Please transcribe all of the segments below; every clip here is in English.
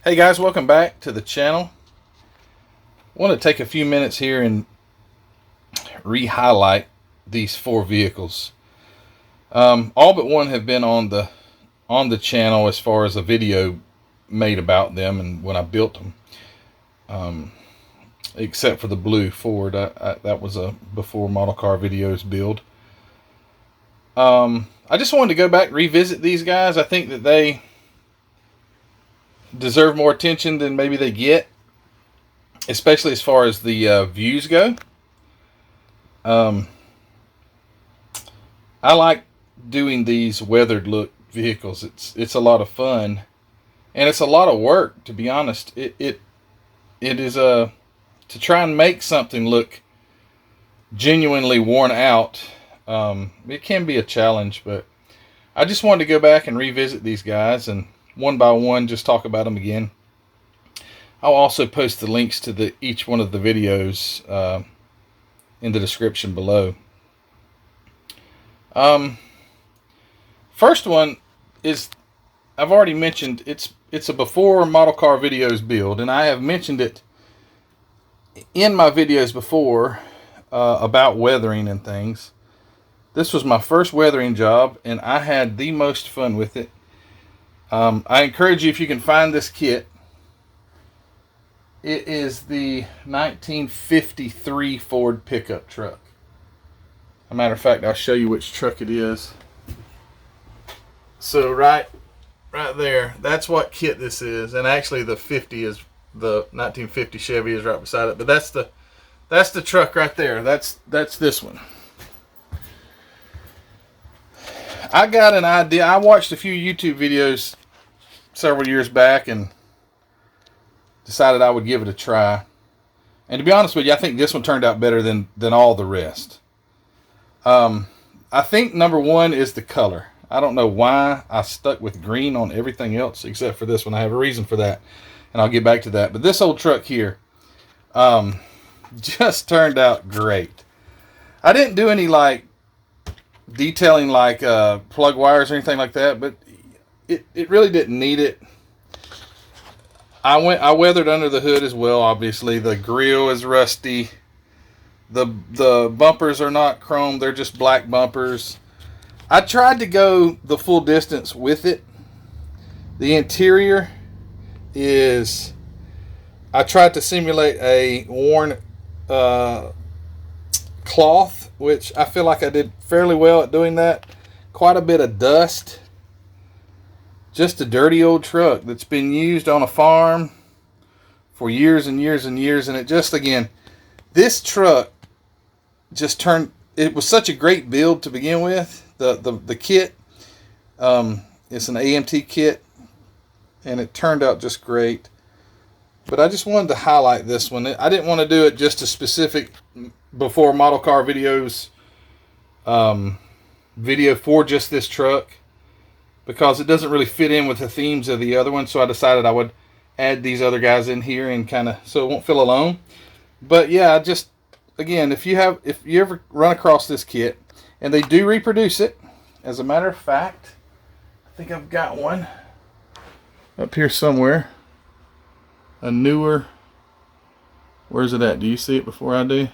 Hey guys, welcome back to the channel. I want to take a few minutes here and re-highlight these four vehicles. All but one have been on the channel as far as a video made about them and when I built them. Except for the blue Ford, that was a before model car videos build. I just wanted to go back and revisit these guys. I think that they deserve more attention than maybe they get, especially as far as the views go. I like doing these weathered look vehicles. It's a lot of fun, and it's a lot of work, to be honest. It is to try and make something look genuinely worn out. It can be a challenge, but I just wanted to go back and revisit these guys and one by one just talk about them again. I'll also post the links to each one of the videos in the description below. First one is, I've already mentioned, it's a before model car videos build, and I have mentioned it in my videos before about weathering and things. This was my first weathering job, and I had the most fun with it. I encourage you, if you can find this kit. It is the 1953 Ford pickup truck. As a matter of fact, I'll show you which truck it is. So right there, that's what kit this is. And actually the 50 is, the 1950 Chevy is right beside it. But that's the truck right there. That's this one. I got an idea. I watched a few YouTube videos several years back and decided I would give it a try. And to be honest with you, I think this one turned out better than all the rest. I think number one is the color. I don't know why I stuck with green on everything else except for this one. I have a reason for that, and I'll get back to that. But this old truck here just turned out great. I didn't do any detailing plug wires or anything like that, but it really didn't need it. I weathered under the hood as well. Obviously the grill is rusty, the bumpers are not chrome, they're just black bumpers. I tried to go the full distance with it. The interior is, I tried to simulate a worn cloth, which I feel like I did fairly well at doing that. Quite a bit of dust. Just a dirty old truck that's been used on a farm for years and years and years. And it just, again, this truck just turned, it was such a great build to begin with. The kit, it's an AMT kit, and it turned out just great. But I just wanted to highlight this one. I didn't want to do it just a specific before model car videos video for just this truck, because it doesn't really fit in with the themes of the other one. So I decided I would add these other guys in here and kind of, so it won't feel alone. But yeah, just again, if you ever run across this kit, and they do reproduce it. As a matter of fact, I think I've got one up here somewhere. A newer, where's it at? Do you see it before I do?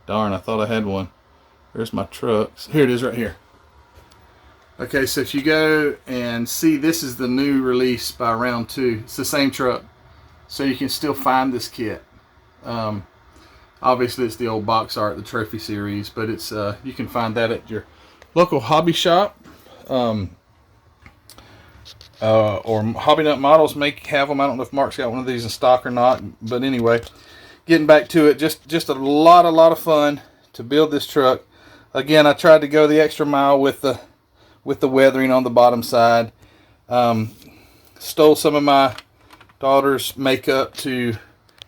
Darn, I thought I had one. There's my trucks. Here it is right here. Okay, so if you go and see, this is the new release by Round 2. It's the same truck. So you can still find this kit. Obviously it's the old box art, the trophy series, but it's you can find that at your local hobby shop. Or Hobby Nut Models may have them. I don't know if Mark's got one of these in stock or not. But anyway, getting back to it, just a lot of fun to build this truck. Again, I tried to go the extra mile with the weathering on the bottom side. Stole some of my daughter's makeup to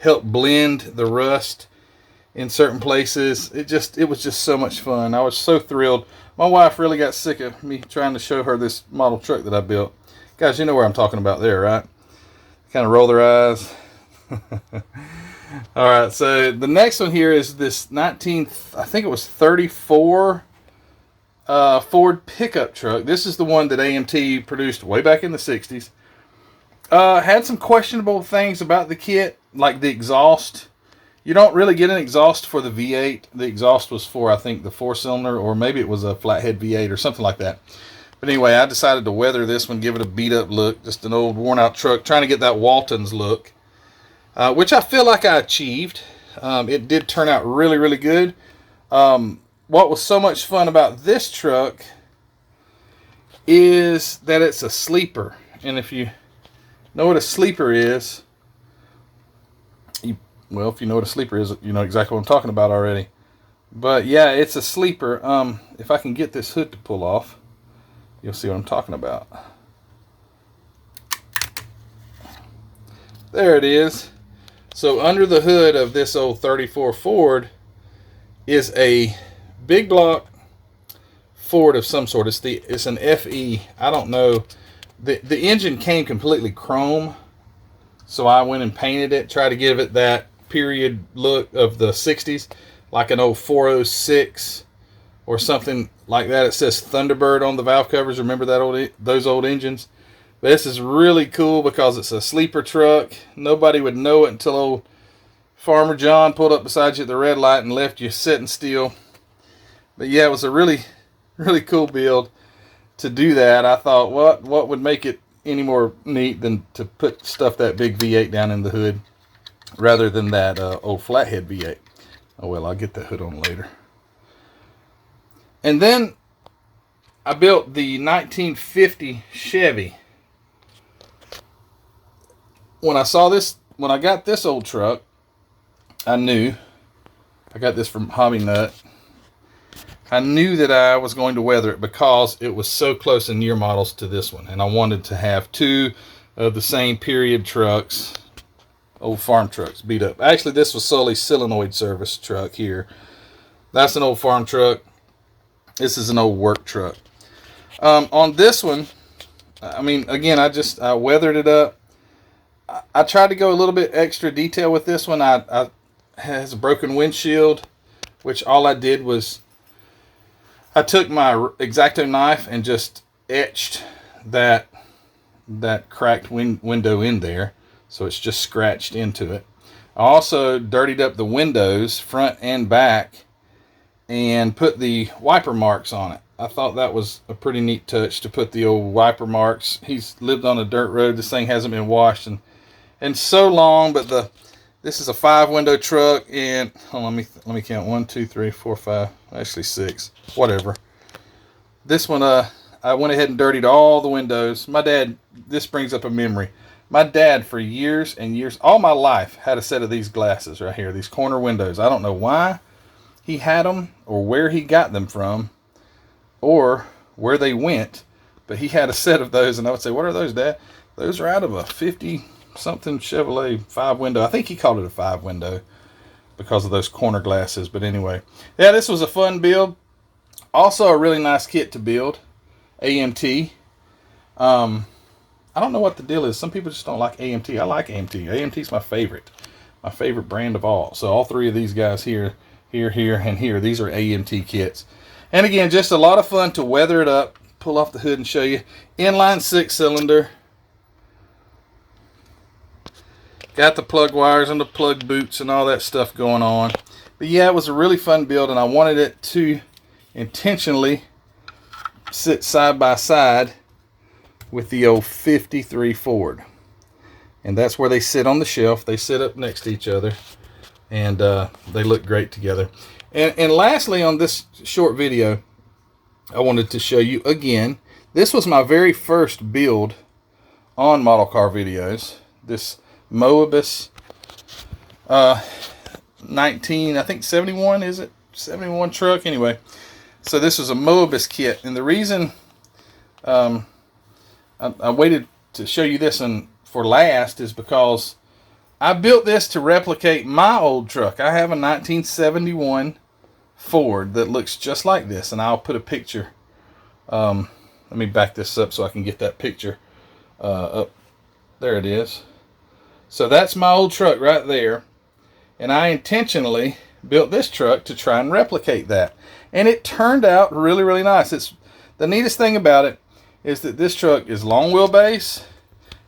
help blend the rust in certain places. It was just so much fun. I was so thrilled. My wife really got sick of me trying to show her this model truck that I built. Guys, you know where I'm talking about there, right? Kind of roll their eyes. All right, so the next one here is this I think it was 34 Ford pickup truck. This is the one that AMT produced way back in the 60s. Had some questionable things about the kit, like the exhaust. You don't really get an exhaust for the V8. The exhaust was for, I think, the 4-cylinder, or maybe it was a flathead V8 or something like that. But anyway, I decided to weather this one, give it a beat-up look, just an old worn-out truck, trying to get that Walton's look, which I feel like I achieved. It did turn out really, really good. What was so much fun about this truck is that it's a sleeper. And if you know what a sleeper is, well, if you know what a sleeper is, you know exactly what I'm talking about already. But yeah, it's a sleeper. If I can get this hood to pull off, you'll see what I'm talking about. There it is. So under the hood of this old 34 Ford is a big block Ford of some sort. It's an FE. I don't know. The engine came completely chrome, so I went and painted it, tried to give it that period look of the 60s, like an old 406 or something like that. It says Thunderbird on the valve covers. Remember those old engines? But this is really cool because it's a sleeper truck. Nobody would know it until old Farmer John pulled up beside you at the red light and left you sitting still. But yeah, it was a really, really cool build. To do that, I thought, what would make it any more neat than to put stuff that big V8 down in the hood rather than that old flathead V8. Oh well, I'll get that hood on later. And then I built the 1950 Chevy. When I saw this, when I got this old truck, I knew, I got this from Hobby Nut, I knew that I was going to weather it because it was so close in year models to this one. And I wanted to have two of the same period trucks, old farm trucks, beat up. Actually, this was solely solenoid service truck here. That's an old farm truck. This is an old work truck. On this one, I mean, again, I weathered it up. I tried to go a little bit extra detail with this one. I has a broken windshield, which all I did was I took my X-Acto knife and just etched that cracked window in there, so it's just scratched into it. I also dirtied up the windows, front and back, and put the wiper marks on it. I thought that was a pretty neat touch to put the old wiper marks. He's lived on a dirt road. This thing hasn't been washed and so long, but this is a 5-window truck, and hold on, let me count. 1, 2, 3, 4, 5, actually 6, whatever. This one, I went ahead and dirtied all the windows. My dad, this brings up a memory. My dad, for years and years, all my life, had a set of these glasses right here, these corner windows. I don't know why he had them, or where he got them from, or where they went, but he had a set of those, and I would say, what are those, Dad? Those are out of a 50-something Chevrolet 5-window. I think he called it a 5-window because of those corner glasses. But anyway, yeah, this was a fun build. Also a really nice kit to build. AMT. I don't know what the deal is. Some people just don't like AMT. I like AMT. AMT's my favorite brand of all. So all three of these guys here, and here, these are AMT kits. And again, just a lot of fun to weather it up, pull off the hood and show you. Inline 6-cylinder. Got the plug wires and the plug boots and all that stuff going on. But yeah, it was a really fun build, and I wanted it to intentionally sit side by side with the old 53 Ford. And that's where they sit on the shelf. They sit up next to each other, and they look great together. And lastly, on this short video, I wanted to show you again, this was my very first build on Model Car Videos. This Moebius 19, I think 71, is it? 71 truck, anyway. So this was a Moebius kit, and the reason I waited to show you this for last is because I built this to replicate my old truck. I have a 1971 Ford that looks just like this, and I'll put a picture. Let me back this up so I can get that picture up. There it is. So that's my old truck right there, and I intentionally built this truck to try and replicate that, and it turned out really, really nice. It's the neatest thing about it is that this truck is long wheelbase.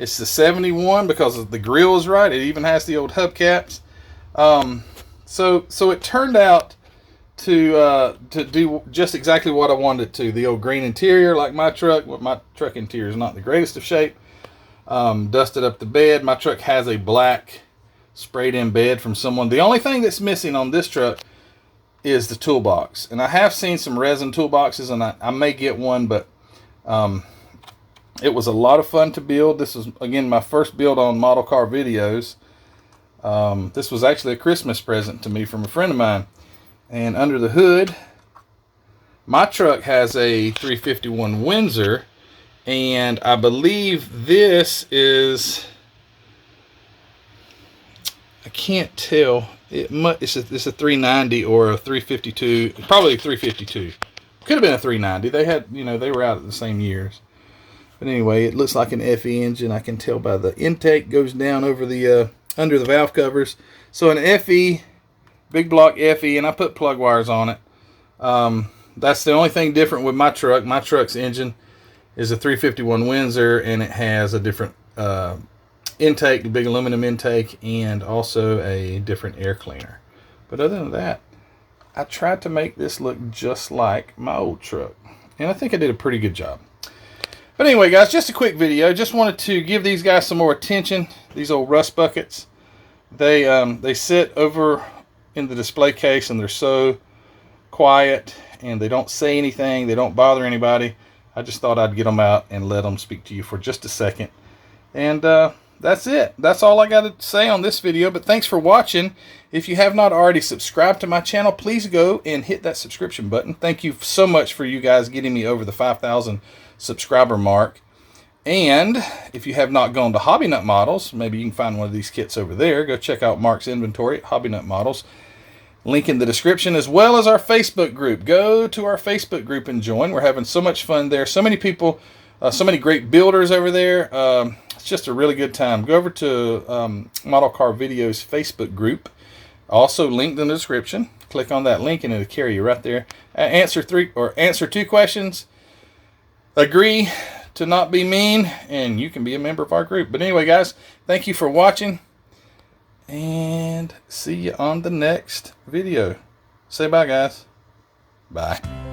It's the 71 because the grill is right. It even has the old hubcaps. So it turned out to do just exactly what I wanted it to. The old green interior, like my truck. Well, my truck interior is not the greatest of shape. Dusted up the bed. My truck has a black sprayed in bed from someone. The only thing that's missing on this truck is the toolbox. And I have seen some resin toolboxes, and I may get one, but it was a lot of fun to build. This was, again, my first build on model car videos. This was actually a Christmas present to me from a friend of mine. And under the hood, my truck has a 351 Windsor, and I believe this is, I can't tell. It's a 390 or a 352. Probably a 352. Could have been a 390. They had, they were out at the same years. But anyway, it looks like an FE engine. I can tell by the intake goes down over the under the valve covers. So an FE, big block FE, and I put plug wires on it. That's the only thing different with my truck. My truck's engine is a 351 Windsor, and it has a different intake, the big aluminum intake, and also a different air cleaner. But other than that, I tried to make this look just like my old truck, and I think I did a pretty good job. But anyway, guys, just a quick video. Just wanted to give these guys some more attention. These old rust buckets. They sit over in the display case, and they're so quiet, and they don't say anything. They don't bother anybody. I just thought I'd get them out and let them speak to you for just a second. And that's it. That's all I got to say on this video. But thanks for watching. If you have not already subscribed to my channel, please go and hit that subscription button. Thank you so much for you guys getting me over the 5,000 subscriber mark. And if you have not gone to Hobby Nut Models, maybe you can find one of these kits over there. Go check out Mark's inventory at Hobby Nut Models. Link in the description, as well as our Facebook group. Go to our Facebook group and join. We're having so much fun there. So many people, so many great builders over there. It's just a really good time. Go over to Model Car Videos Facebook group. Also linked in the description. Click on that link and it'll carry you right there. Answer 2 questions. Agree to not be mean, and you can be a member of our group. But anyway, guys, thank you for watching, and see you on the next video. Say bye, guys. Bye.